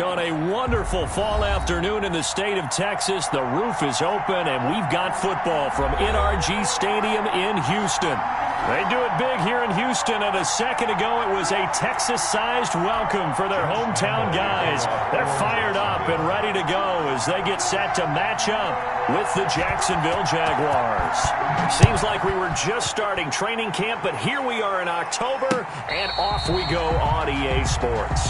on a wonderful fall afternoon in the state of Texas. The roof is open, and we've got football from NRG Stadium in Houston. They do it big here in Houston, and a second ago it was a Texas-sized welcome for their hometown guys. They're fired up and ready to go as they get set to match up with the Jacksonville Jaguars. Seems like we were just starting training camp, but here we are in October, and off we go on EA Sports.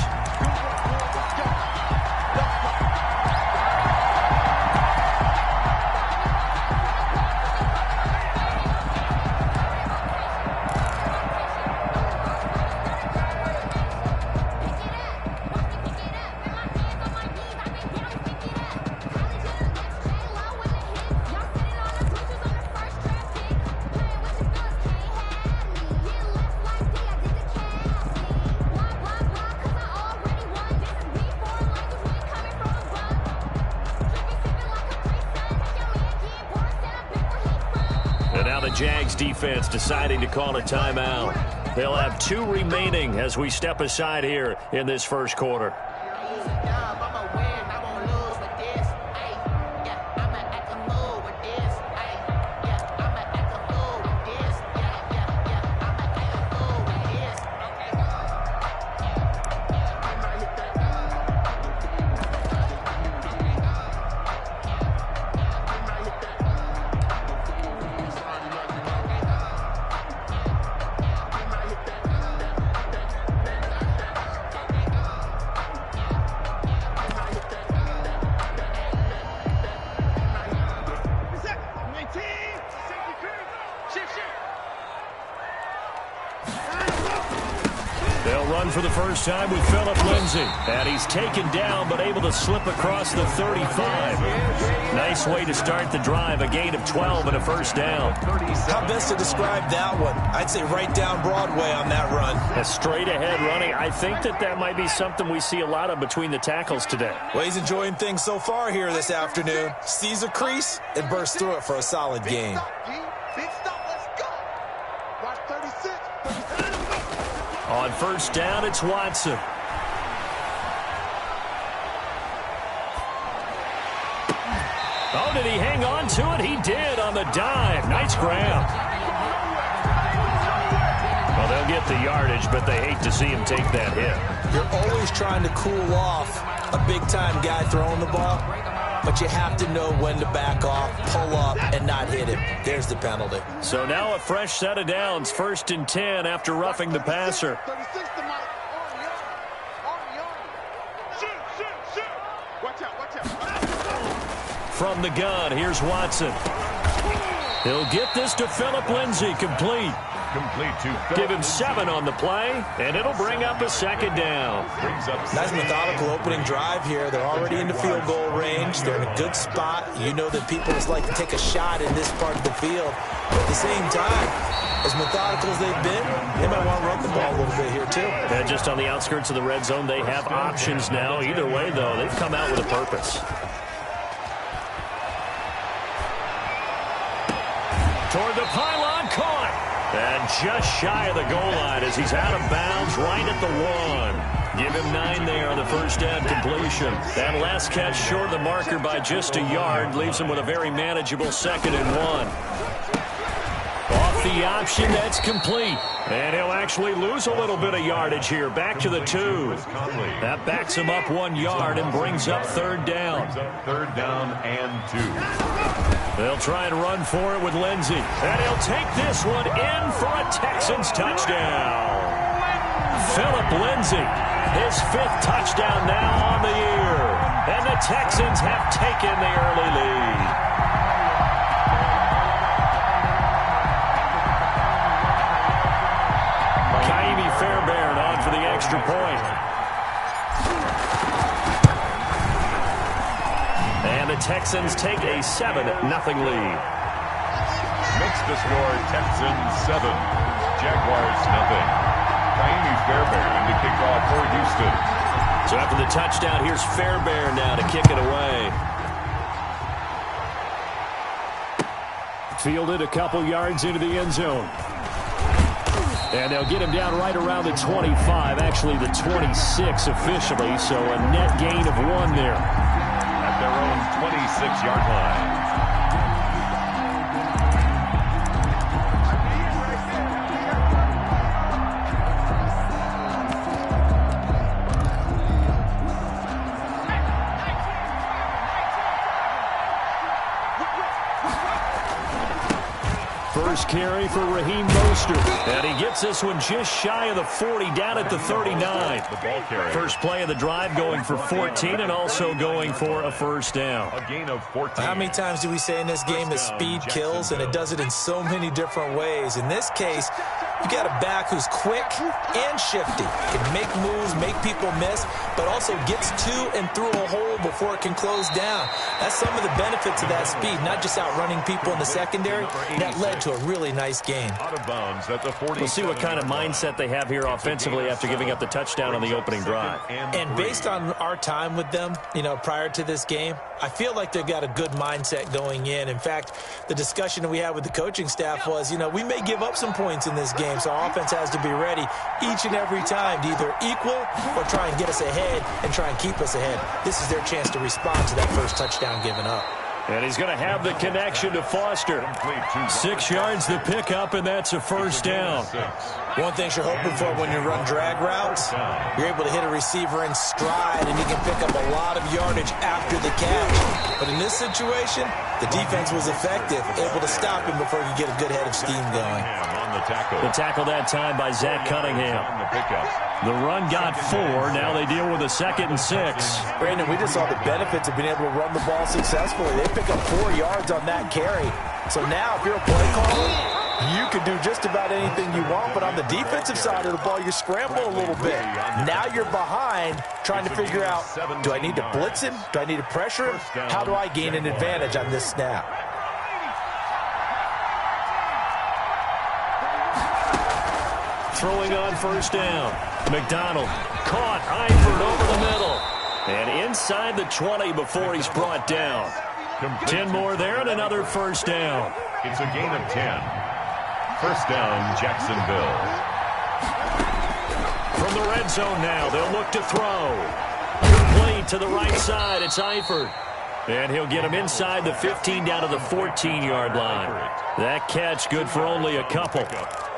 Jags defense deciding to call a timeout. They'll have 2 remaining as we step aside here in this first quarter. For the first time with Phillip Lindsay. And he's taken down but able to slip across the 35. Nice way to start the drive. A gain of 12 and a first down. How best to describe that one? I'd say right down Broadway on that run. A straight ahead running. I think that might be something we see a lot of between the tackles today. Well, he's enjoying things so far here this afternoon. Sees a crease and bursts through it for a solid gain. On first down, it's Watson. Oh, did he hang on to it? He did on the dive. Nice grab. Well, they'll get the yardage, but they hate to see him take that hit. You're always trying to cool off a big-time guy throwing the ball, but you have to know when to back off, pull up, and not hit him. There's the penalty. So now a fresh set of downs, 1st and 10 after roughing the passer. From the gun, here's Watson. He'll get this to Phillip Lindsay, complete. Give him 7 on the play, and it'll bring up a second down. Nice methodical opening drive here. They're already into field goal range. They're in a good spot. You know that people just like to take a shot in this part of the field. But at the same time, as methodical as they've been, they might want to run the ball a little bit here too. And just on the outskirts of the red zone, they have options now. Either way, though, they've come out with a purpose. Toward the pylon, caught. And just shy of the goal line as he's out of bounds right at the 1. Give him 9 there on the first down completion. That last catch short of the marker by just a yard leaves him with a very manageable 2nd and 1. Off the option, that's complete. And he'll actually lose a little bit of yardage here. Back to the 2. That backs him up 1 yard and brings up 3rd down. 3rd down and 2. They'll try and run for it with Lindsay. And he'll take this one in for a Texans touchdown. Phillip Lindsay, his 5th touchdown now on the year. And the Texans have taken the early lead. Ka'imi Fairbairn on for the extra point. And the Texans take a 7-0 lead. Makes the score Texans 7, Jaguars 0. Ka'imi Fairbairn to kick off for Houston. So after the touchdown, here's Fairbairn now to kick it away. Fielded a couple yards into the end zone. And they'll get him down right around the 25, actually the 26 officially, so a net gain of 1 there. At their own 26-yard line. First carry for Raheem Mostert. And he gets this one just shy of the 40, down at the 39. The ball carrier. First play of the drive going for 14 and also going for a first down. A gain of 14. How many times do we say in this game that speed kills, and it does it in so many different ways? In this case, you got a back who's quick and shifty, can make moves, make people miss, but also gets to and through a hole before it can close down. That's some of the benefits of that speed, not just outrunning people in the secondary. That led to a really nice game. Out of bounds at the 40. We'll see what kind of mindset they have here offensively after giving up the touchdown on the opening drive. And based on our time with them, prior to this game, I feel like they've got a good mindset going in. In fact, the discussion that we had with the coaching staff was, we may give up some points in this game, so our offense has to be ready each and every time to either equal or try and get us ahead and try and keep us ahead. This is their chance to respond to that first touchdown given up. And he's going to have the connection to Foster. 6 yards the pickup, and that's a first down. One thing you're hoping for when you run drag routes, you're able to hit a receiver in stride, and you can pick up a lot of yardage after the catch. But in this situation, the defense was effective, able to stop him before he could get a good head of steam going. The tackle that time by Zach Cunningham. The run got 4. Now they deal with a 2nd and 6. Brandon, we just saw the benefits of being able to run the ball successfully. They pick up 4 yards on that carry. So now if you're a play caller, you can do just about anything you want. But on the defensive side of the ball, you scramble a little bit. Now you're behind trying to figure out, do I need to blitz him? Do I need to pressure him? How do I gain an advantage on this snap? Throwing on first down. McDonald caught Eifert over the middle. And inside the 20 before he's brought down. 10 more there and another first down. It's a gain of 10. First down, Jacksonville. From the red zone now, they'll look to throw. Complete to the right side, it's Eifert. And he'll get him inside the 15 down to the 14-yard line. That catch good for only a couple.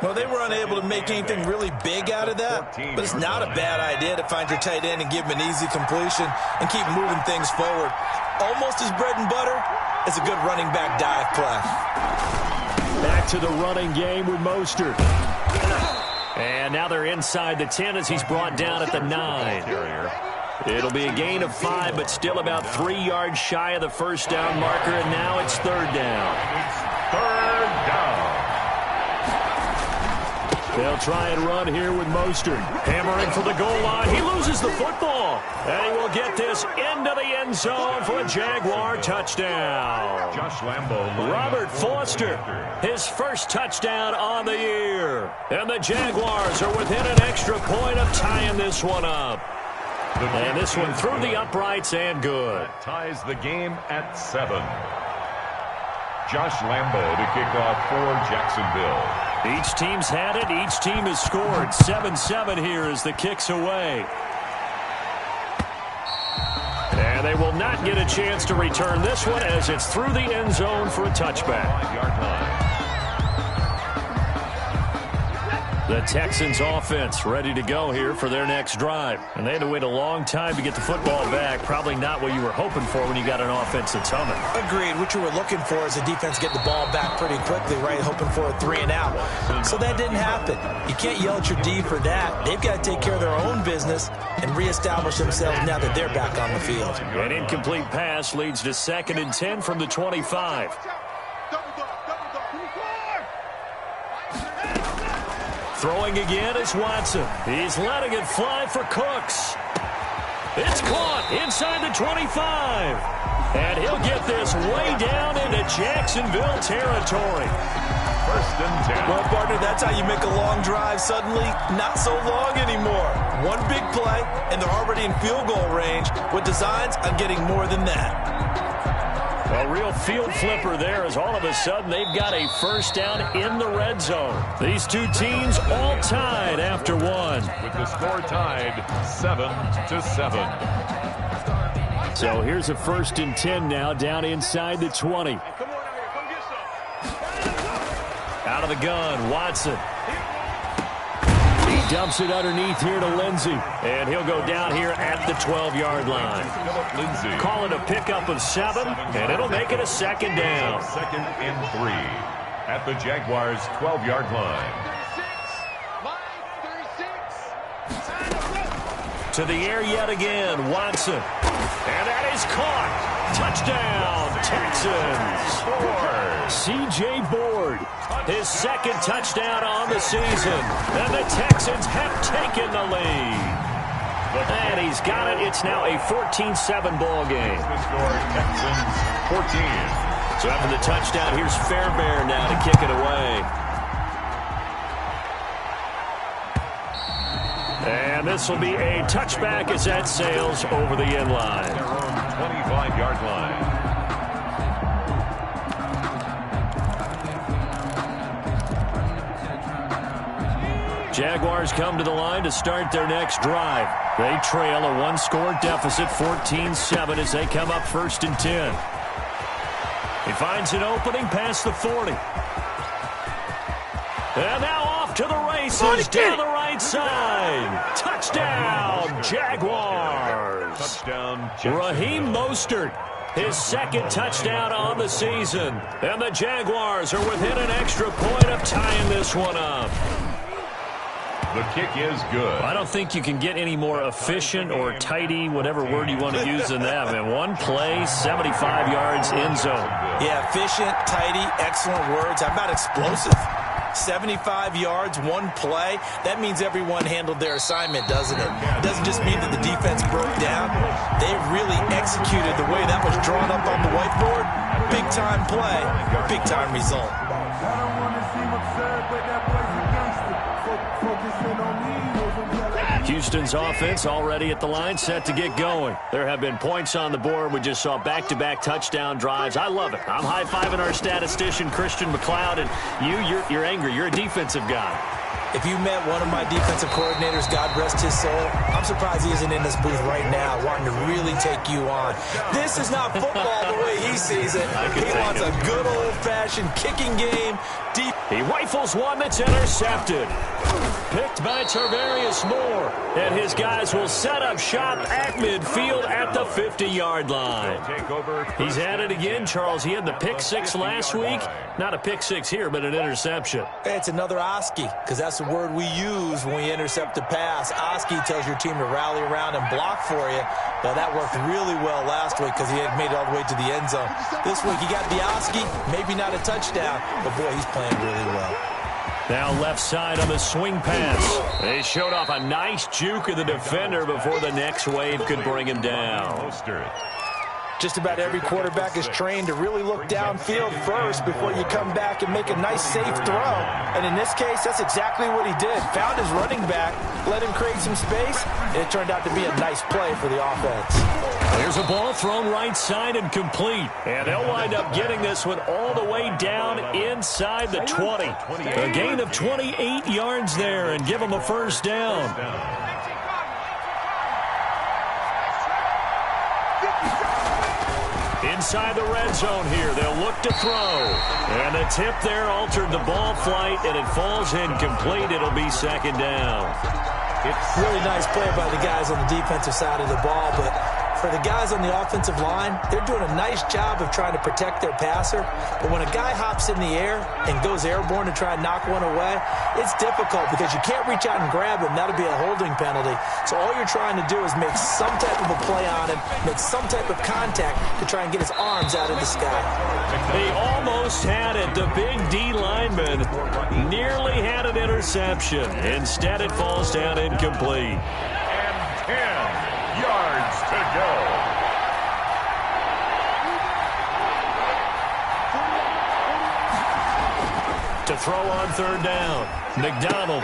Well, they were unable to make anything really big out of that, but it's not a bad idea to find your tight end and give him an easy completion and keep moving things forward. Almost as bread and butter as a good running back dive play. Back to the running game with Mostert. And now they're inside the 10 as he's brought down at the 9. It'll be a gain of 5, but still about 3 yards shy of the first down marker, and now it's 3rd down. Third down. They'll try and run here with Mostert. Hammering for the goal line. He loses the football. And he will get this into the end zone for a Jaguar touchdown. Josh Lambo. Robert Foster, his first touchdown on the year. And the Jaguars are within an extra point of tying this one up. And this one through the uprights and good. Ties the game at 7. Josh Lambo to kick off for Jacksonville. Each team's had it. Each team has scored. 7-7 here as the kick's away. And they will not get a chance to return this one as it's through the end zone for a touchback. 5-yard line. The Texans offense ready to go here for their next drive. And they had to wait a long time to get the football back. Probably not what you were hoping for when you got an offense that's humming. Agreed. What you were looking for is the defense getting the ball back pretty quickly, right? Hoping for a 3 and out. So that didn't happen. You can't yell at your D for that. They've got to take care of their own business and reestablish themselves now that they're back on the field. An incomplete pass leads to 2nd and 10 from the 25. Throwing again is Watson. He's letting it fly for Cooks. It's caught inside the 25. And he'll get this way down into Jacksonville territory. First and 10. Well, partner, that's how you make a long drive suddenly not so long anymore. One big play, and they're already in field goal range with designs on getting more than that. A real field flipper there as all of a sudden they've got a first down in the red zone. These two teams all tied after one. With the score tied 7-7. So here's a 1st and 10 now down inside the 20. Out of the gun, Watson. He dumps it underneath here to Lindsey. And he'll go down here at the 12-yard line. Lindsey. Call it a pickup of 7, and it'll make it a 2nd down. 2nd and 3 at the Jaguars' 12-yard line. To the air yet again, Watson. And that is caught. Touchdown, Texans. C.J. Board, his 2nd touchdown on the season. And the Texans have taken the lead. And he's got it. It's now a 14-7 ball game. The score, Texans 14. So after the touchdown, here's Fairbairn now to kick it away. And this will be a touchback as that sails over the end line. Their own 25-yard line. Jaguars come to the line to start their next drive. They trail a 1-score deficit, 14-7, as they come up 1st and 10. He finds an opening past the 40. And now off to the races down the right side. Touchdown, Jaguars. Touchdown, Raheem Mostert, his 2nd touchdown on the season. And the Jaguars are within an extra point of tying this one up. The kick is good. I don't think you can get any more efficient or tidy, whatever word you want to use in that. Man, one play, 75 yards, end zone. Yeah, efficient, tidy, excellent words. How about explosive? 75 yards, one play. That means everyone handled their assignment, doesn't it? It doesn't just mean that the defense broke down. They really executed the way that was drawn up on the whiteboard. Big-time play, big-time result. Houston's offense already at the line, set to get going. There have been points on the board. We just saw back-to-back touchdown drives. I love it. I'm high-fiving our statistician, Christian McLeod, and you're angry. You're a defensive guy. If you met one of my defensive coordinators, God rest his soul, I'm surprised he isn't in this booth right now wanting to really take you on. This is not football the way he sees it. He wants a good old-fashioned kicking game. Deep. He rifles one that's intercepted. Picked by Tarvarius Moore. And his guys will set up shop at midfield at the 50-yard line. He's at it again, Charles. He had the pick 6 last week. Not a pick 6 here, but an interception. It's another Oski, because that's the word we use when we intercept a pass. Oski tells your team to rally around and block for you. Well, that worked really well last week because he had made it all the way to the end zone. This week he got the Oski, maybe not a touchdown, but boy, he's playing really well. Now left side on the swing pass. They showed off a nice juke of the defender before the next wave could bring him down. Just about every quarterback is trained to really look downfield first before you come back and make a nice, safe throw. And in this case, that's exactly what he did. Found his running back, let him create some space, and it turned out to be a nice play for the offense. There's a ball thrown right side and complete. And they'll wind up getting this one all the way down inside the 20. A gain of 28 yards there and give them a first down. Inside the red zone here, they'll look to throw. And the tip there altered the ball flight, and it falls incomplete. It'll be second down. It's really nice play by the guys on the defensive side of the ball, but for the guys on the offensive line, they're doing a nice job of trying to protect their passer. But when a guy hops in the air and goes airborne to try and knock one away, it's difficult because you can't reach out and grab him. That'll be a holding penalty. So all you're trying to do is make some type of a play on him, make some type of contact to try and get his arms out of the sky. He almost had it. The big D lineman nearly had an interception. Instead, it falls down incomplete. And 10 yards to go. To throw on third down. McDonald.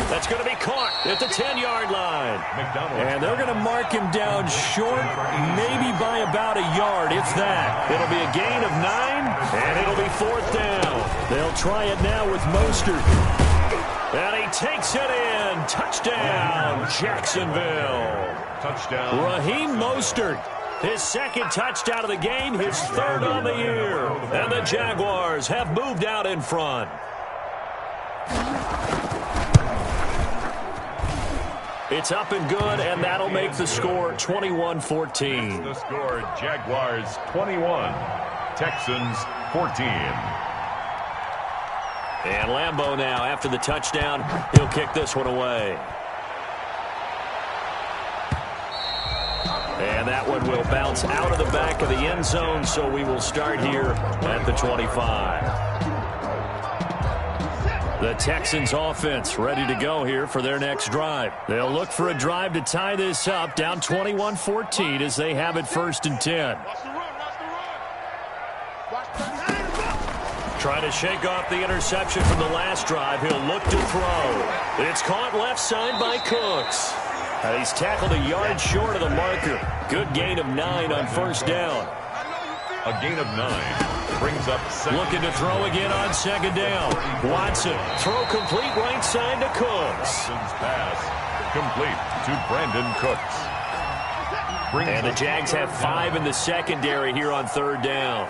That's going to be caught at the 10-yard line. McDonald. And they're going to mark him down short, maybe by about a yard, if that. It'll be a gain of 9, and it'll be 4th down. They'll try it now with Mostert. And he takes it in. Touchdown, Jacksonville. Touchdown. Raheem Mostert. His 2nd touchdown of the game, his 3rd on the year. And the Jaguars have moved out in front. It's up and good, and that'll make the score 21-14. The score, Jaguars 21, Texans 14. And Lambeau now, after the touchdown, he'll kick this one away. And that one will bounce out of the back of the end zone, so we will start here at the 25. The Texans offense ready to go here for their next drive. They'll look for a drive to tie this up, down 21-14 as they have it 1st and 10. Trying to shake off the interception from the last drive. He'll look to throw. It's caught left side by Cooks. He's tackled a yard short of the marker. Good gain of 9 on 1st down. A gain of 9 brings up 2nd. Looking to throw again on 2nd down. Watson, throw complete right side to Cooks. Watson's pass complete to Brandon Cooks. And the Jags have 5 in the secondary here on 3rd down.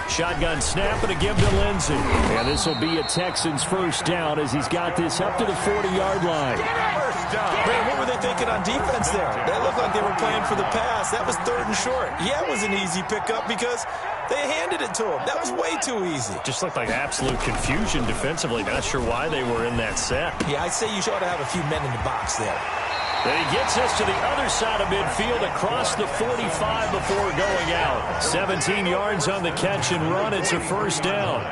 Shotgun snap and a give to Lindsey. And this will be a Texans 1st down as he's got this up to the 40-yard line. Man, what were they thinking on defense there? That looked like they were playing for the pass. That was 3rd and short. Yeah, it was an easy pickup because they handed it to him. That was way too easy. Just looked like absolute confusion defensively. Not sure why they were in that set. Yeah, I'd say you ought to have a few men in the box there. And he gets us to the other side of midfield across the 45 before going out. 17 yards on the catch and run. It's a 1st down.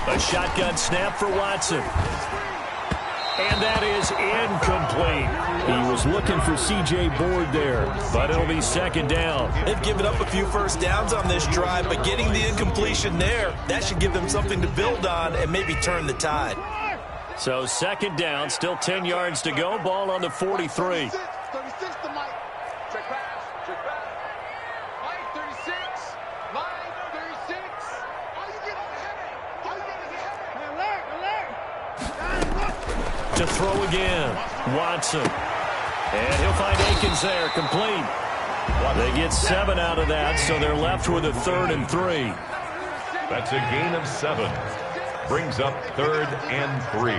A shotgun snap for Watson. And that is incomplete. He was looking for C.J. Board there, but it'll be 2nd down. They've given up a few 1st downs on this drive, but getting the incompletion there, that should give them something to build on and maybe turn the tide. So 2nd down, still 10 yards to go. Ball on the 43. To throw again, Watson. And he'll find Akins there, complete. They get 7 out of that, so they're left with a 3rd and 3. That's a gain of 7. Brings up 3rd and 3.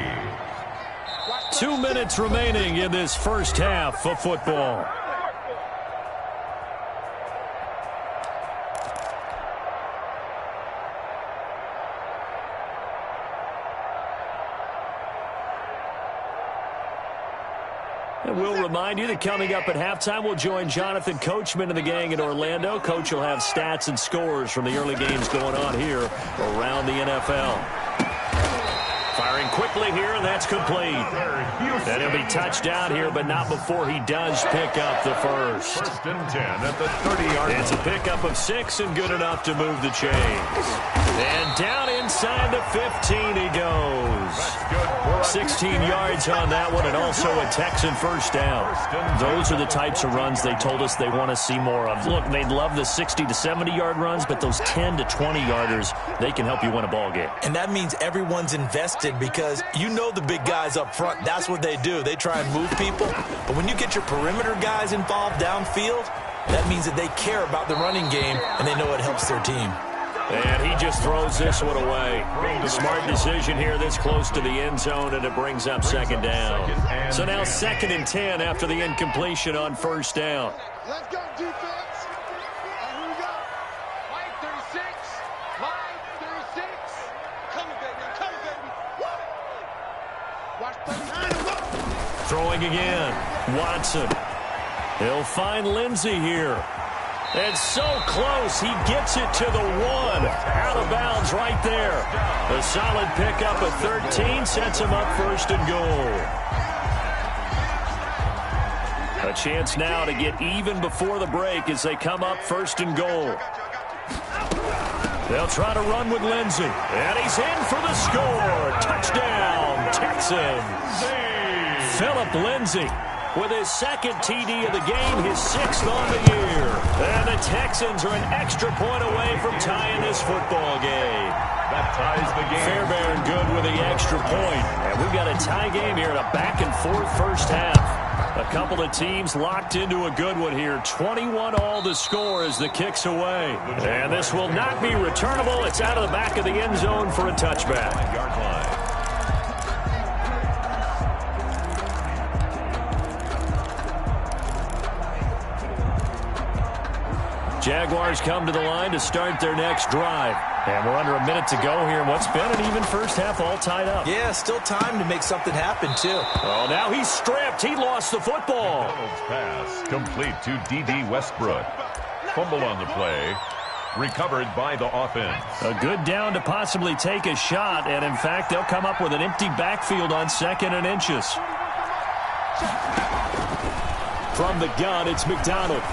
2 minutes remaining in this 1st half of football. And we'll remind you that coming up at halftime, we'll join Jonathan Coachman and the gang in Orlando. Coach will have stats and scores from the early games going on here around the NFL. Firing quickly here, and that's complete. And he'll be touchdown here, but not before he does pick up the 1st. 1st and 10 at the 30-yard line. It's a pickup of 6 and good enough to move the chains. And down inside the 15 he goes. 16 yards on that one, and also a Texan 1st down. Those are the types of runs they told us they want to see more of. Look, they'd love the 60 to 70-yard runs, but those 10 to 20-yarders, they can help you win a ball game. And that means everyone's invested because you know the big guys up front, that's what they do. They try and move people. But when you get your perimeter guys involved downfield, that means that they care about the running game, and they know it helps their team. And he just throws this one away. Smart decision here this close to the end zone, and it brings up 2nd down. So now 2nd and 10 after the incompletion on 1st down. Let's go, defense. And here we go. Line 36. Line 36. Coming, baby. Coming, baby. Woo! Watch 39. Throwing again. Watson. He'll find Lindsey here. And so close, he gets it to the 1. Out of bounds right there. A solid pickup of 13 sets him up 1st and goal. A chance now to get even before the break as they come up 1st and goal. They'll try to run with Lindsey. And he's in for the score. Touchdown, Texans. Philip Lindsey. with his second TD of the game, his 6th on the year. And the Texans are an extra point away from tying this football game. That ties the game. Fairbairn good with the extra point. And we've got a tie game here in a back-and-forth first half. A couple of teams locked into a good one here. 21-all the score as the kick's away. And this will not be returnable. It's out of the back of the end zone for a touchback. Yard line. Jaguars come to the line to start their next drive. And we're under a minute to go here in what's been an even first half, all tied up. Yeah, still time to make something happen, too. Oh, now he's stripped. He lost the football. Donald's pass complete to D.D. Westbrook. Fumble on the play. Recovered by the offense. A good down to possibly take a shot. And, in fact, they'll come up with an empty backfield on 2nd and inches. From the gun, it's McDonald.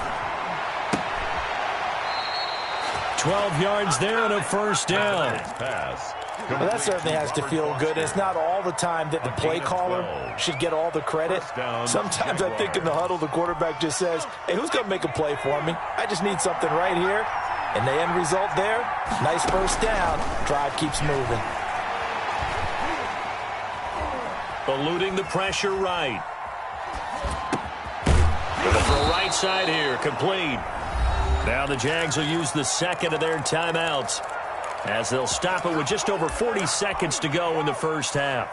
12 yards there and a first down. Pass. Well, that certainly has to feel good. It's not all the time that the play caller should get all the credit. Sometimes I think in the huddle, the quarterback just says, hey, who's going to make a play for me? I just need something right here. And the end result there, nice first down. Drive keeps moving. Eluding the pressure right. Gonna throw right side here, complete. Now the Jags will use the 2nd of their timeouts as they'll stop it with just over 40 seconds to go in the first half.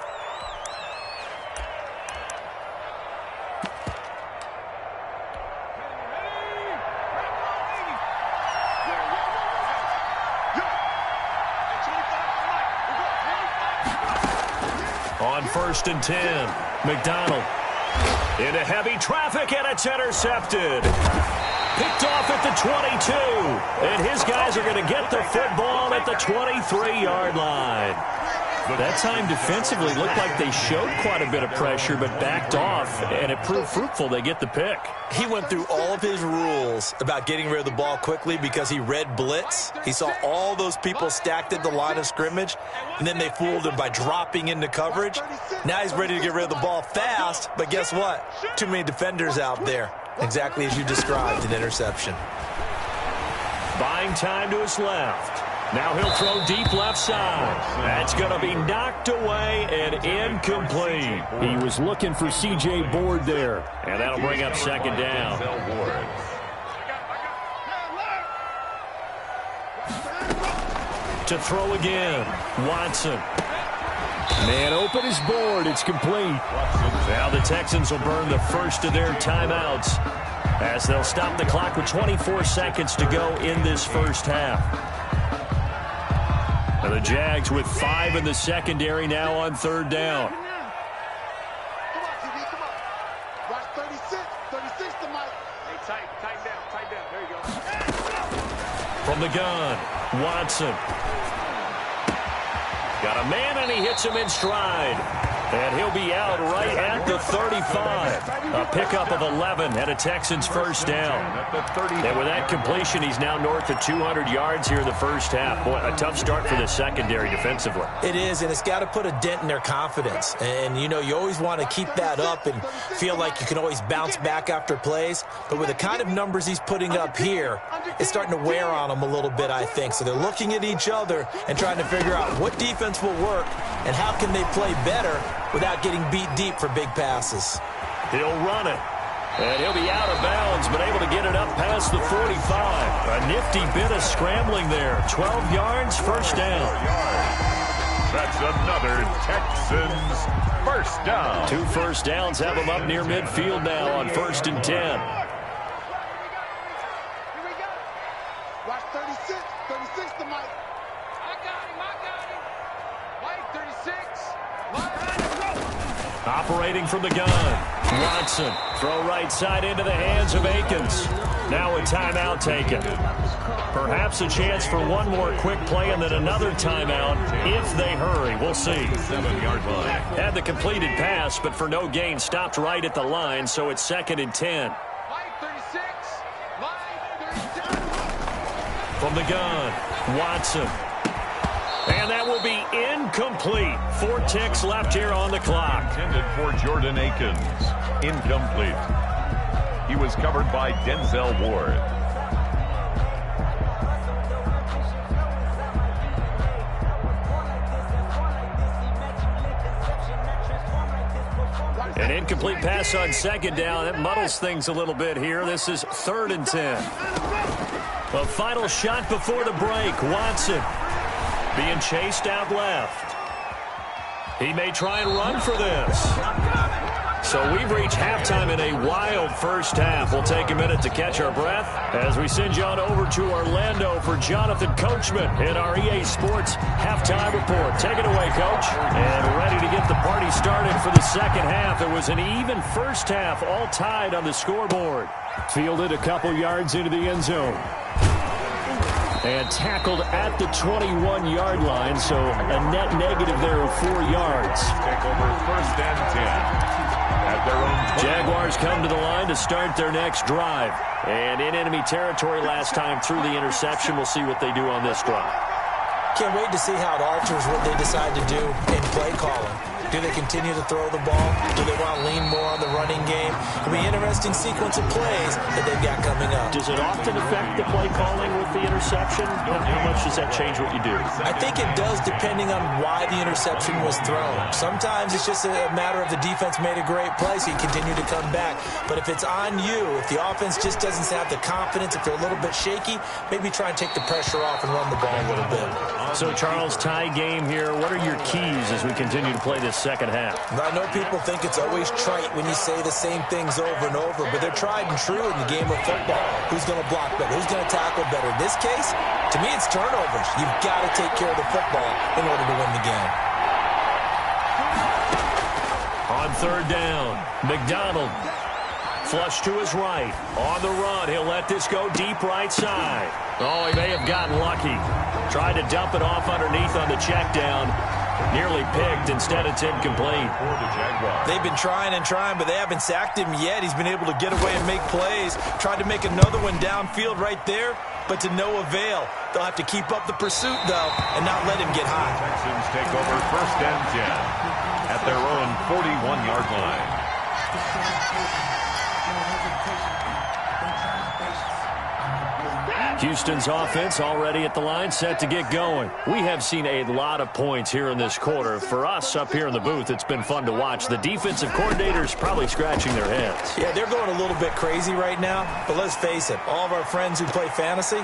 On 1st and 10, McDonald into heavy traffic, and it's intercepted. Picked off at the 22, and his guys are going to get the football at the 23-yard line. That time defensively looked like they showed quite a bit of pressure but backed off, and it proved fruitful. They get the pick. He went through all of his rules about getting rid of the ball quickly because he read blitz. He saw all those people stacked at the line of scrimmage, and then they fooled him by dropping into coverage. Now he's ready to get rid of the ball fast, but guess what? Too many defenders out there. Exactly as you described, an interception. Buying time to his left. Now he'll throw deep left side. That's going to be knocked away and incomplete. He was looking for C.J. Board there, and that'll bring up 2nd down. To throw again, Watson. Man open is Board. It's complete. Now the Texans will burn the first of their timeouts as they'll stop the clock with 24 seconds to go in this first half. And the Jags with 5 in the secondary now on 3rd down. Come on, TV, come on. Watch 36. 36 to Mike. Hey, tighten down. There you go. From the gun, Watson. Got a man, and he hits him in stride. And he'll be out right at the 35. A pickup of 11 and a Texans first down. And with that completion, he's now north of 200 yards here in the first half. Boy, a tough start for the secondary defensively. It is, and it's got to put a dent in their confidence. And, you know, you always want to keep that up and feel like you can always bounce back after plays. But with the kind of numbers he's putting up here, it's starting to wear on them a little bit, I think. So they're looking at each other and trying to figure out what defense will work and how can they play better without getting beat deep for big passes. He'll run it. And he'll be out of bounds, but able to get it up past the 45. A nifty bit of scrambling there. 12 yards, first down. That's another Texans first down. 2 first downs have them up near midfield now on 1st and 10. Here we go. Watch 36. 36 to Mike. I got him. Mike, 36. Operating from the gun. Watson. Throw right side into the hands of Akins. Now a timeout taken. Perhaps a chance for one more quick play and then another timeout if they hurry. We'll see. 7-yard line. Had the completed pass, but for no gain, stopped right at the line, so it's 2nd and 10. Mike, 36. Mike, 36. From the gun, Watson. And that will be incomplete. 4 ticks left here on the clock. Intended for Jordan Akins. Incomplete. He was covered by Denzel Ward. An incomplete pass on second down. That muddles things a little bit here. This is 3rd and 10. A final shot before the break. Watson being chased out left. He may try and run for this. So we've reached halftime in a wild first half. We'll take a minute to catch our breath as we send you on over to Orlando for Jonathan Coachman in our EA Sports Halftime Report. Take it away, Coach. And ready to get the party started for the second half. It was an even first half, all tied on the scoreboard. Fielded a couple yards into the end zone. And tackled at the 21-yard line, so a net negative there of 4 yards. Take over 1st and 10. At their own Jaguars come to the line to start their next drive. And in enemy territory last time through the interception. We'll see what they do on this drive. Can't wait to see how it alters what they decide to do in play calling. Do they continue to throw the ball? Do they want to lean more on the running game? It'll be an interesting sequence of plays that they've got coming up. Does it often affect the play calling with the interception? How much does that change what you do? I think it does depending on why the interception was thrown. Sometimes it's just a matter of the defense made a great play, so you continue to come back. But if it's on you, if the offense just doesn't have the confidence, if they're a little bit shaky, maybe try and take the pressure off and run the ball a little bit. So, Charles, tie game here. What are your keys as we continue to play this second half? I know people think it's always trite when you say the same things over and over, but they're tried and true in the game of football. Who's going to block better? Who's going to tackle better? In this case, to me, it's turnovers. You've got to take care of the football in order to win the game. On 3rd down, McDonald. Flush to his right. On the run, he'll let this go deep right side. Oh, he may have gotten lucky. Tried to dump it off underneath on the check down. Nearly picked. Instead, it's incomplete. They've been trying and trying, but they haven't sacked him yet. He's been able to get away and make plays. Tried to make another one downfield right there, but to no avail. They'll have to keep up the pursuit, though, and not let him get high. Texans take over 1st and 10 at their own 41-yard line. Houston's offense already at the line, set to get going. We have seen a lot of points here in this quarter. For us up here in the booth, it's been fun to watch. The defensive coordinators probably scratching their heads. Yeah, they're going a little bit crazy right now, but let's face it, all of our friends who play fantasy,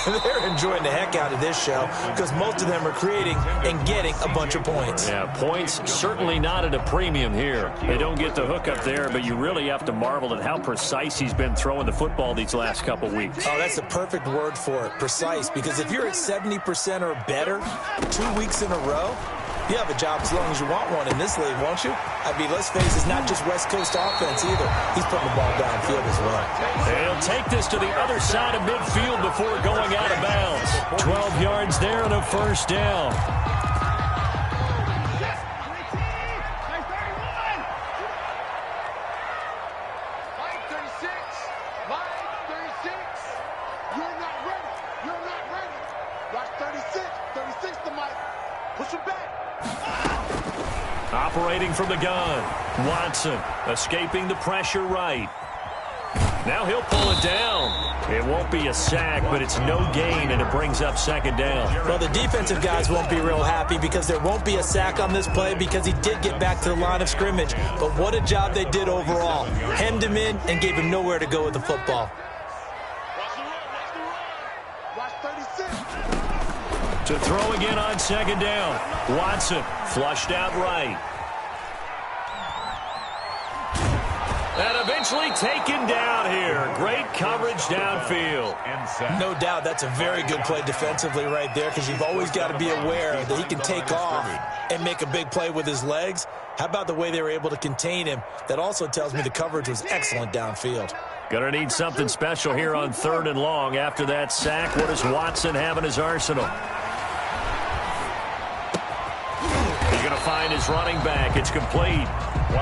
they're enjoying the heck out of this show because most of them are creating and getting a bunch of points. Yeah, points certainly not at a premium here. They don't get the hook up there, but you really have to marvel at how precise he's been throwing the football these last couple weeks. Oh, that's the perfect word for it, precise, because if you're at 70% or better 2 weeks in a row, you have a job as long as you want one in this league, won't you? I mean, let's face it, it's not just West Coast offense either. He's putting the ball downfield as well. He'll take this to the other side of midfield before going out of bounds. 12 yards there and a 1st down. Operating from the gun. Watson escaping the pressure right. Now he'll pull it down. It won't be a sack, but it's no gain, and it brings up 2nd down. Well, the defensive guys won't be real happy because there won't be a sack on this play because he did get back to the line of scrimmage. But what a job they did overall. Hemmed him in and gave him nowhere to go with the football. To throw again on 2nd down. Watson flushed out right. And eventually taken down here. Great coverage downfield. No doubt that's a very good play defensively right there because you've always got to be aware that he can take off and make a big play with his legs. How about the way they were able to contain him? That also tells me the coverage was excellent downfield. Gonna need something special here on 3rd and long. After that sack, what does Watson have in his arsenal? He's going to find his running back. It's complete.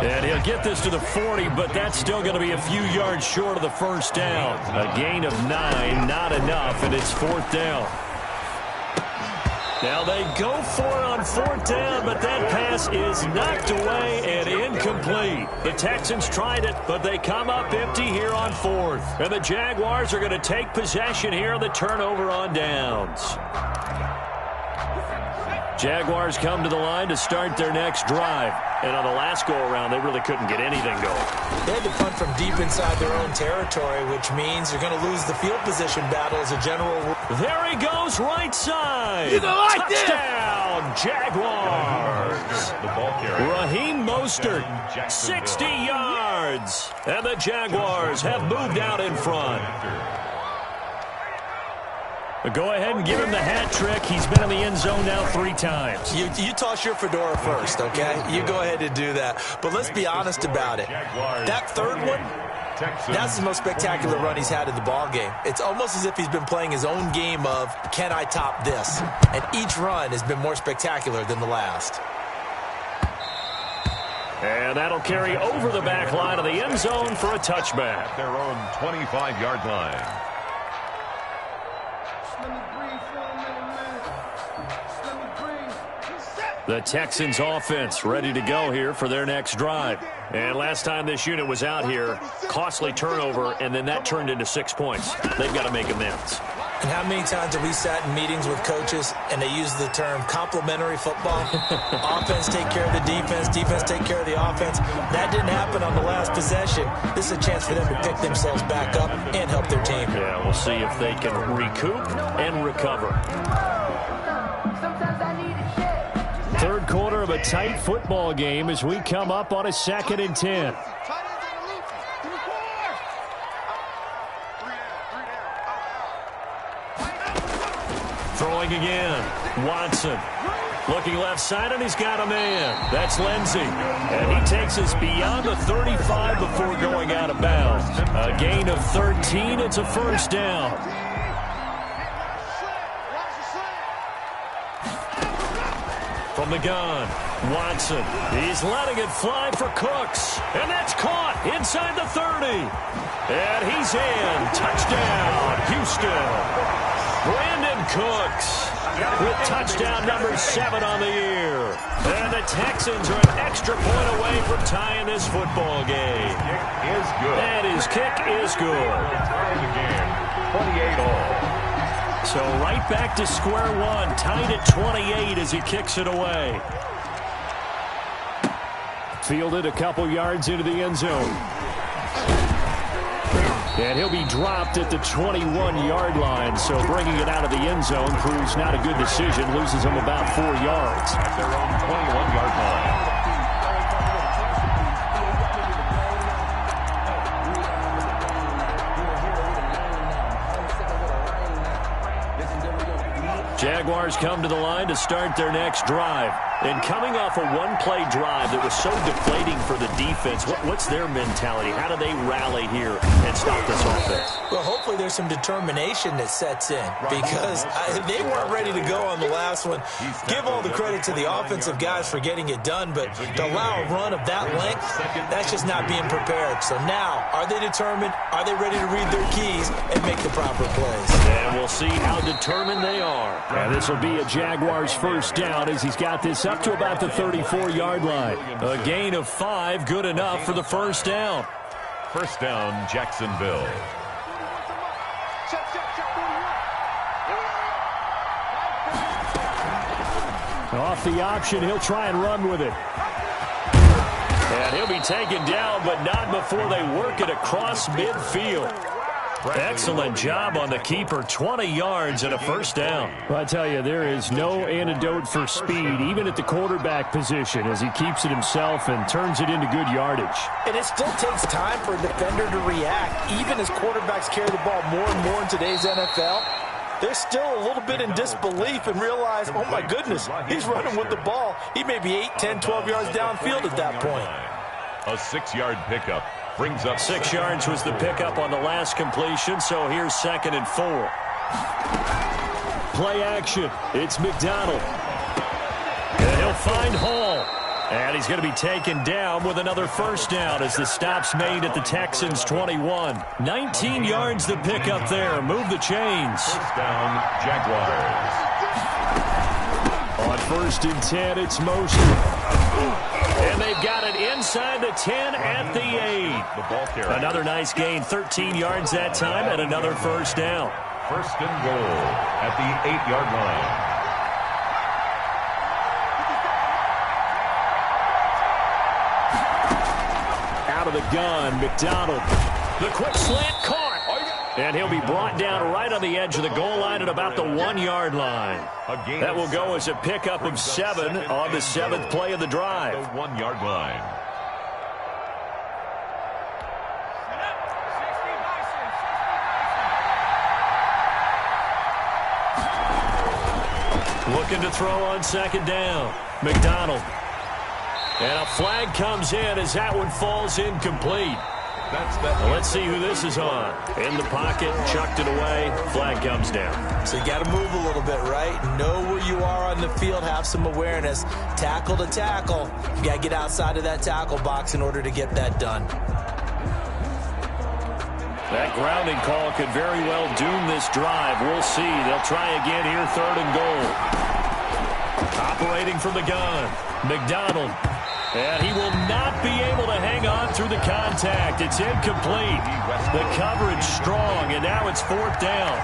And he'll get this to the 40, but that's still going to be a few yards short of the 1st down. A gain of 9, not enough, and it's 4th down. Now they go for it on 4th down, but that pass is knocked away and incomplete. The Texans tried it, but they come up empty here on 4th. And the Jaguars are going to take possession here, the turnover on downs. Jaguars come to the line to start their next drive. And on the last go-around, they really couldn't get anything going. They had to punt from deep inside their own territory, which means you're going to lose the field position battle as a general rule. There he goes, right side. You don't like Touchdown, Jaguars. The ball carrier. Raheem Mostert, 60 yards. And the Jaguars have moved out in front. Go ahead and give him the hat trick. He's been in the end zone now 3 times. You toss your fedora first, okay? You go ahead and do that. But let's be honest about it. That third one, that's the most spectacular run he's had in the ballgame. It's almost as if he's been playing his own game of, can I top this? And each run has been more spectacular than the last. And that'll carry over the back line of the end zone for a touchback. Their own 25-yard line. The Texans offense ready to go here for their next drive. And last time this unit was out here, costly turnover, and then that turned into 6 points. They've got to make amends. And how many times have we sat in meetings with coaches and they use the term complementary football? Offense take care of the defense, defense take care of the offense. That didn't happen on the last possession. This is a chance for them to pick themselves back up and help their team. Yeah, we'll see if they can recoup and recover. Third quarter of a tight football game as we come up on a 2nd and 10. Throwing again. Watson. Looking left side, and he's got a man. That's Lindsey. And he takes us beyond the 35 before going out of bounds. A gain of 13. It's a first down. From the gun, Watson. He's letting it fly for Cooks. And that's caught inside the 30. And he's in. Touchdown, Houston. Brandon Cooks with touchdown number 7 on the year. And the Texans are an extra point away from tying this football game. Kick is good. And his kick is good. Tie the game. 28 all. So right back to square one, tied at 28 as he kicks it away. Fielded a couple yards into the end zone. And he'll be dropped at the 21-yard line, so bringing it out of the end zone proves not a good decision, loses him about 4 yards. At their own 21-yard line. Jaguars come to the line to start their next drive. And coming off a one-play drive that was so deflating for the defense, what's their mentality? How do they rally here and stop this offense? Well, hopefully there's some determination that sets in because they weren't ready to go on the last one. Give all the credit to the offensive guys for getting it done, but to allow a run of that length, that's just not being prepared. So now, are they determined? Are they ready to read their keys and make the proper plays? And we'll see how determined they are. And this will be a Jaguars first down as he's got this up to about the 34-yard line. A gain of 5, good enough for the first down. First down, Jacksonville. Off the option, he'll try and run with it. And he'll be taken down, but not before they work it across midfield. Excellent job on the keeper, 20 yards and a first down. Well, I tell you, there is no antidote for speed, even at the quarterback position, as he keeps it himself and turns it into good yardage. And it still takes time for a defender to react, even as quarterbacks carry the ball more and more in today's NFL. They're still a little bit in disbelief and realize, oh my goodness, he's running with the ball. He may be 8, 10, 12 yards downfield at that point. A 6-yard pickup. Brings up 6 yards was the pickup on the last completion, so here's 2nd and 4. Play action. It's McDonald. And he'll find Hall. And he's going to be taken down with another first down as the stop's made at the Texans' 21. 19 yards the pickup there. Move the chains. First down, Jaguars. 1st and 10, it's Mostert. And they've got it inside the 10 at the 8. Another nice gain, 13 yards that time, and another first down. 1st and goal at the 8-yard line. Out of the gun, McDonald. The quick slant caught. And he'll be brought down right on the edge of the goal line at about the 1-yard line. That will go as a pickup of 7 on the 7th play of the drive. The 1-yard line. Looking to throw on 2nd down. McDonald. And a flag comes in as that one falls incomplete. Well, let's see who this is on. In the pocket, chucked it away, flag comes down. So you got to move a little bit, right? Know where you are on the field, have some awareness. Tackle to tackle. You got to get outside of that tackle box in order to get that done. That grounding call could very well doom this drive. We'll see. They'll try again here, 3rd and goal. Operating from the gun, McDonald. And he will not be able to hang on through the contact. It's incomplete. The coverage strong, and now it's 4th down.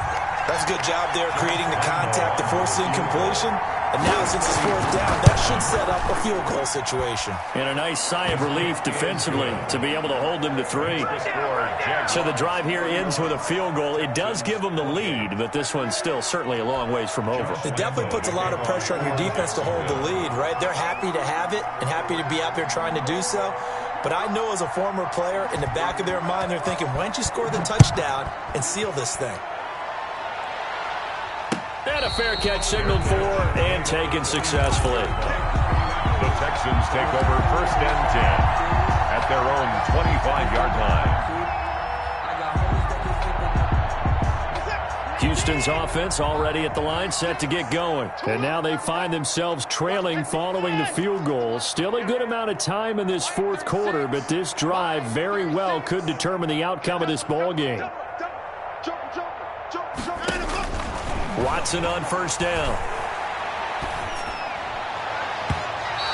That's a good job there creating the contact to force the incompletion. And now since it's 4th down, that should set up a field goal situation. And a nice sigh of relief defensively to be able to hold them to 3. So the drive here ends with a field goal. It does give them the lead, but this one's still certainly a long ways from over. It definitely puts a lot of pressure on your defense to hold the lead, right? They're happy to have it and happy to be out there trying to do so. But I know as a former player, in the back of their mind, they're thinking, why don't you score the touchdown and seal this thing? And a fair catch signaled for and taken successfully. The Texans take over 1st and 10 at their own 25-yard line. Houston's offense already at the line, set to get going. And now they find themselves trailing following the field goal. Still a good amount of time in this 4th quarter, but this drive very well could determine the outcome of this ball game. Watson on 1st down.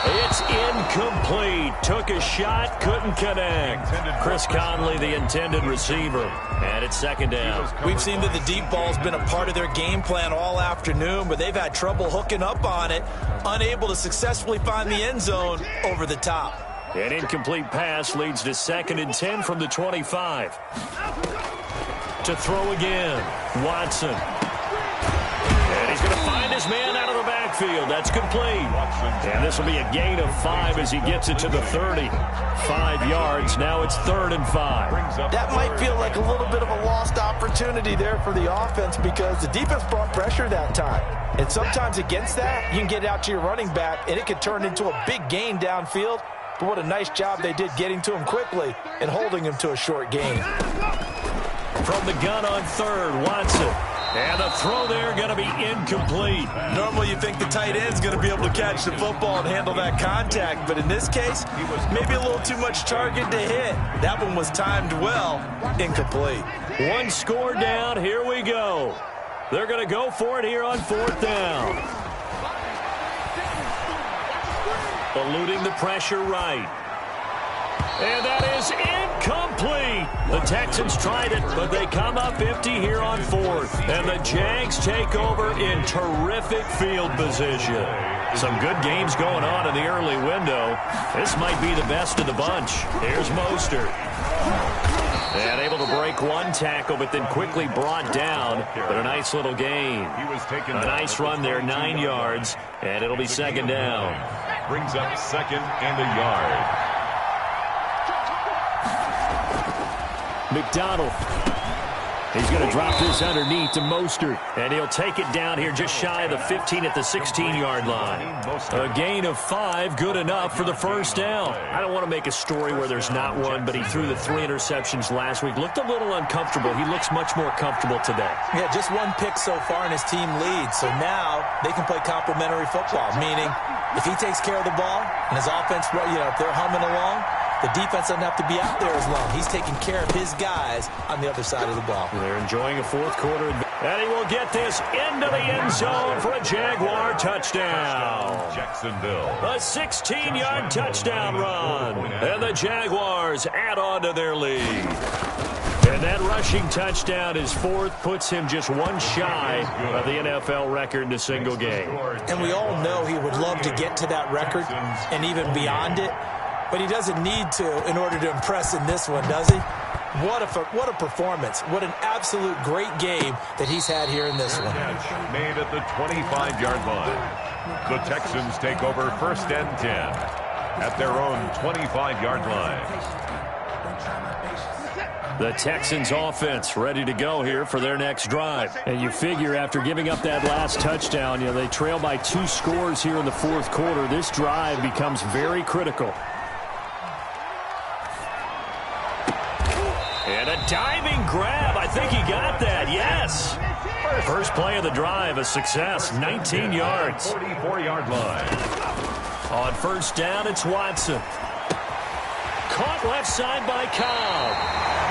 It's incomplete. Took a shot, couldn't connect. Chris Conley, the intended receiver. And it's 2nd down. We've seen that the deep ball's been a part of their game plan all afternoon, but they've had trouble hooking up on it, unable to successfully find the end zone over the top. An incomplete pass leads to 2nd and 10 from the 25. To throw again, Watson. And he's going to find his man out of the backfield. That's complete. And this will be a gain of 5 as he gets it to the 30. 5 yards. Now it's 3rd and 5. That might feel like a little bit of a lost opportunity there for the offense because the defense brought pressure that time. And sometimes against that, you can get out to your running back, and it could turn into a big gain downfield. But what a nice job they did getting to him quickly and holding him to a short gain. From the gun on 3rd, Watson. And the throw there going to be incomplete. Normally you think the tight end's going to be able to catch the football and handle that contact. But in this case, maybe a little too much target to hit. That one was timed well. Incomplete. 1 score down. Here we go. They're going to go for it here on 4th down. Eluding the pressure right. And that is incomplete. The Texans tried it, but they come up empty here on 4th. And the Jags take over in terrific field position. Some good games going on in the early window. This might be the best of the bunch. Here's Mostert. And able to break 1 tackle, but then quickly brought down. But a nice little gain. A nice run there, 9 yards. And it'll be 2nd down. Brings up 2nd and a yard. McDonald. He's going to drop this underneath to Mostert. And he'll take it down here just shy of the 15 at the 16-yard line. A gain of 5, good enough for the 1st down. I don't want to make a story where there's not one, but he threw the 3 interceptions last week. Looked a little uncomfortable. He looks much more comfortable today. Yeah, just 1 pick so far and his team leads. So now they can play complementary football, meaning if he takes care of the ball and his offense, if they're humming along, the defense doesn't have to be out there as long. He's taking care of his guys on the other side of the ball. They're enjoying a 4th quarter advantage. And he will get this into the end zone for a Jaguar touchdown. Jacksonville. A 16-yard touchdown run. And the Jaguars add on to their lead. And that rushing touchdown, his fourth, puts him just one shy of the NFL record in a single game. And we all know he would love to get to that record and even beyond it. But he doesn't need to in order to impress in this one, does he? What a performance. What an absolute great game that he's had here in this one. Made at the 25-yard line. The Texans take over 1st and 10 at their own 25-yard line. The Texans offense ready to go here for their next drive. And you figure after giving up that last touchdown, they trail by 2 scores here in the fourth quarter. This drive becomes very critical. And a diving grab. I think he got that. Yes. First play of the drive, a success. 19 yards. 44-yard line. On 1st down, it's Watson. Caught left side by Cobb.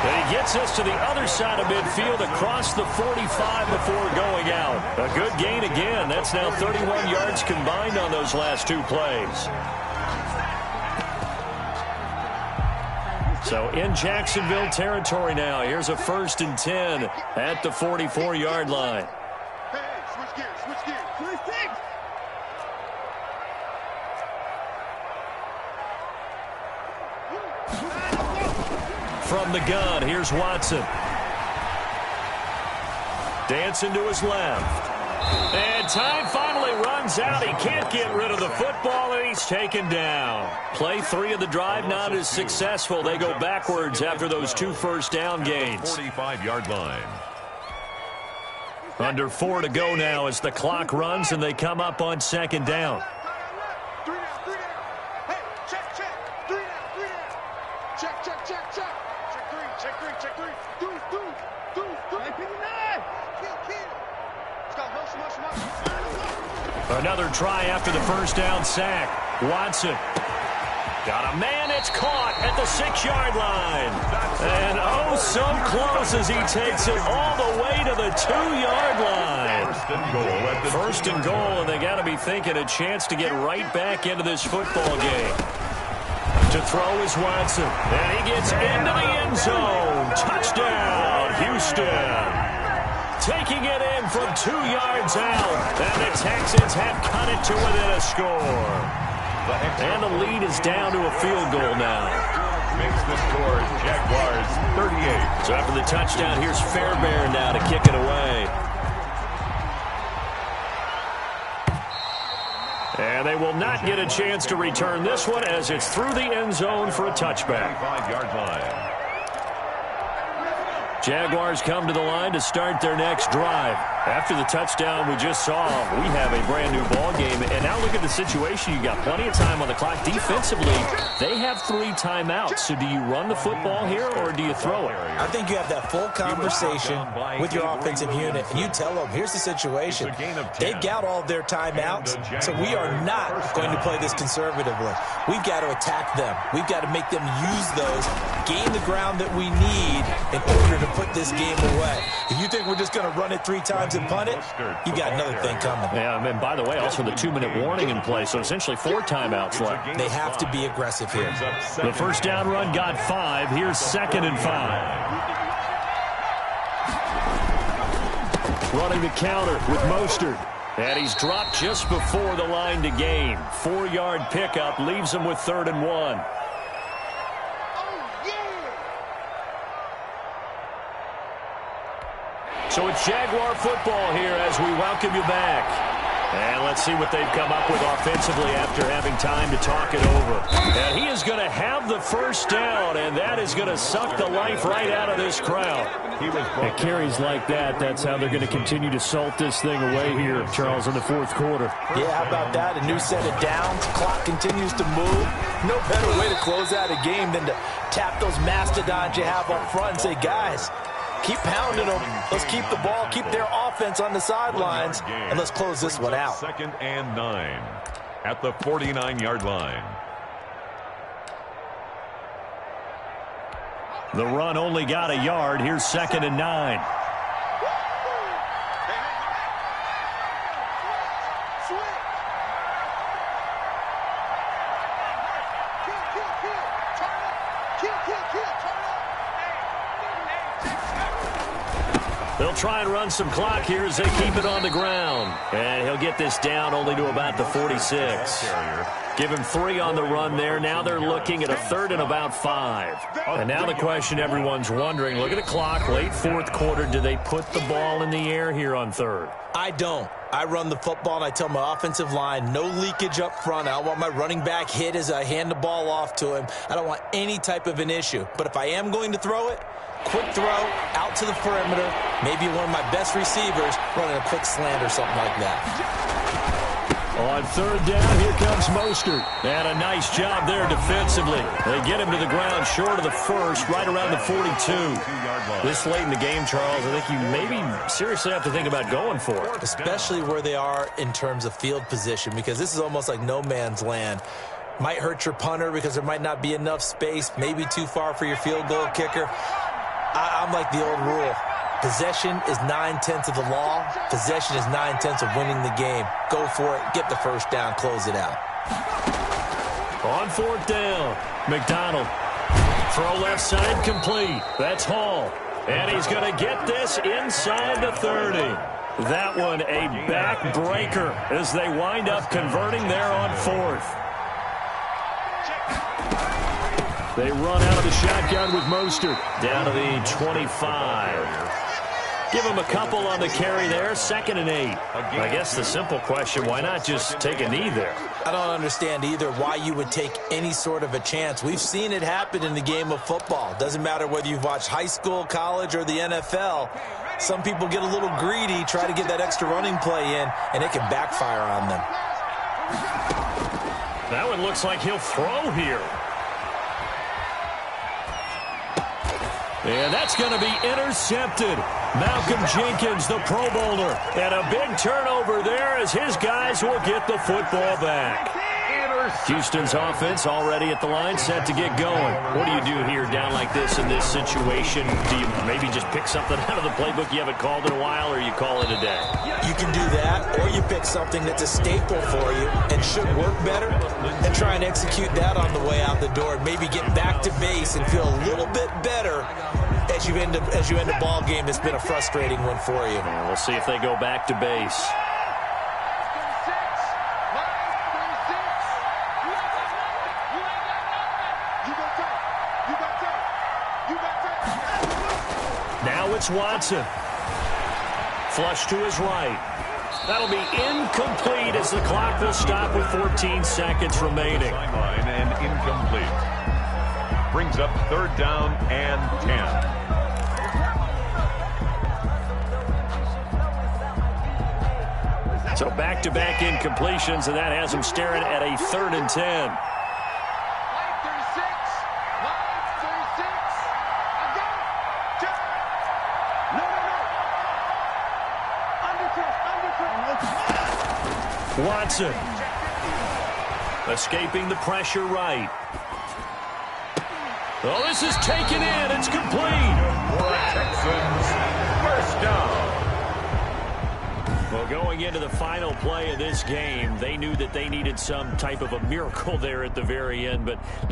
And he gets us to the other side of midfield across the 45 before going out. A good gain again. That's now 31 yards combined on those last 2 plays. So in Jacksonville territory now. Here's a 1st and 10 at the 44-yard line. Hey, switch gears, switch gears. Switch gears. From the gun, here's Watson. Dancing to his left. And time finally runs out. He can't get rid of the football, and he's taken down. Play 3 of the drive not as successful. They go backwards after those 2 first down gains. 45-yard line. Under 4 to go now as the clock runs, and they come up on 2nd down. 3 down, 3 down. Hey, check, check. 3 down, 3 down. Check, check, check, check. Check 3, check 3, check 3. Do. Hey, pick it up. Kill. Let's go. Another try after the first down sack. Watson. Got a man. It's caught at the 6-yard line. And oh, so close as he takes it all the way to the 2-yard line. First and goal, and they got to be thinking a chance to get right back into this football game. To throw is Watson. And he gets into the end zone. Touchdown, Houston. Taking it in from 2 yards out. And the Texans have cut it to within a score. And the lead is down to a field goal now. Makes the score Jaguars 38. So after the touchdown, here's Fairbairn now to kick it away. And they will not get a chance to return this one as it's through the end zone for a touchback. 25-yard line. Jaguars come to the line to start their next drive. After the touchdown we just saw, we have a brand-new ball game. And now look at the situation. You got plenty of time on the clock. Defensively, they have 3 timeouts. So do you run the football here or do you throw it? I think you have that full conversation with your offensive unit, and you tell them, here's the situation. They've got all their timeouts, so we are not going to play this conservatively. We've got to attack them. We've got to make them use those, gain the ground that we need in order to put this game away. If you think we're just going to run it 3 times and punt it, you got another thing coming. Yeah, and by the way, also the 2-minute warning in play, so essentially 4 timeouts left. They have to be aggressive here. The first down run got 5. Here's 2nd and 5. Running the counter with Mostert. And he's dropped just before the line to gain. 4-yard pickup leaves him with 3rd and 1. So it's Jaguar football here as we welcome you back. And let's see what they've come up with offensively after having time to talk it over. And he is going to have the first down, and that is going to suck the life right out of this crowd. At carries like that, that's how they're going to continue to salt this thing away here, Charles, in the fourth quarter. Yeah, how about that? A new set of downs. Clock continues to move. No better way to close out a game than to tap those mastodons you have up front and say, guys, keep pounding them. Let's keep the ball, keep their offense on the sidelines, and let's close this one out. 2nd and 9 at the 49-yard line. The run only got a yard. Here's 2nd and 9. They'll try and run some clock here as they keep it on the ground. And he'll get this down only to about the 46. Give him 3 on the run there. Now they're looking at a 3rd and about 5. And now the question everyone's wondering, look at the clock, late 4th quarter. Do they put the ball in the air here on 3rd? I don't. I run the football, and I tell my offensive line, no leakage up front. I don't want my running back hit as I hand the ball off to him. I don't want any type of an issue. But if I am going to throw it, quick throw, out to the perimeter, maybe one of my best receivers running a quick slant or something like that. On 3rd down, here comes Mostert. And a nice job there defensively. They get him to the ground short of the 1st, right around the 42. This late in the game, Charles, I think you maybe seriously have to think about going for it. Especially where they are in terms of field position, because this is almost like no man's land. Might hurt your punter because there might not be enough space, maybe too far for your field goal kicker. I'm like the old rule. Possession is 9/10 of the law. Possession is 9/10 of winning the game. Go for it. Get the 1st down. Close it out. On 4th down, McDonald. Throw left side complete. That's Hall. And he's going to get this inside the 30. That one a backbreaker as they wind up converting there on 4th. They run out of the shotgun with Mostert. Down to the 25. Give him a couple on the carry there. 2nd and 8. I guess the simple question, why not just take a knee there? I don't understand either why you would take any sort of a chance. We've seen it happen in the game of football. Doesn't matter whether you've watched high school, college, or the NFL. Some people get a little greedy, try to get that extra running play in, and it can backfire on them. That one looks like he'll throw here. And that's going to be intercepted. Malcolm Jenkins, the Pro Bowler. And a big turnover there as his guys will get the football back. Houston's offense already at the line, set to get going. What do you do here down like this in this situation? Do you maybe just pick something out of the playbook you haven't called in a while, or you call it a day? You can do that, or you pick something that's a staple for you and should work better and try and execute that on the way out the door and maybe get back to base and feel a little bit better as you end a ball game that's been a frustrating one for you. And we'll see if they go back to base. Now it's Watson. Flush to his right. That'll be incomplete as the clock will stop with 14 seconds remaining. Sideline and incomplete. Brings up 3rd down and 10. So back-to-back incompletions, and that has them staring at a 3rd and 10. Watson escaping the pressure right. Oh, this is taken in. It's complete. For Texans, 1st down. Well, going into the final play of this game, they knew that they needed some type of a miracle there at the very end, but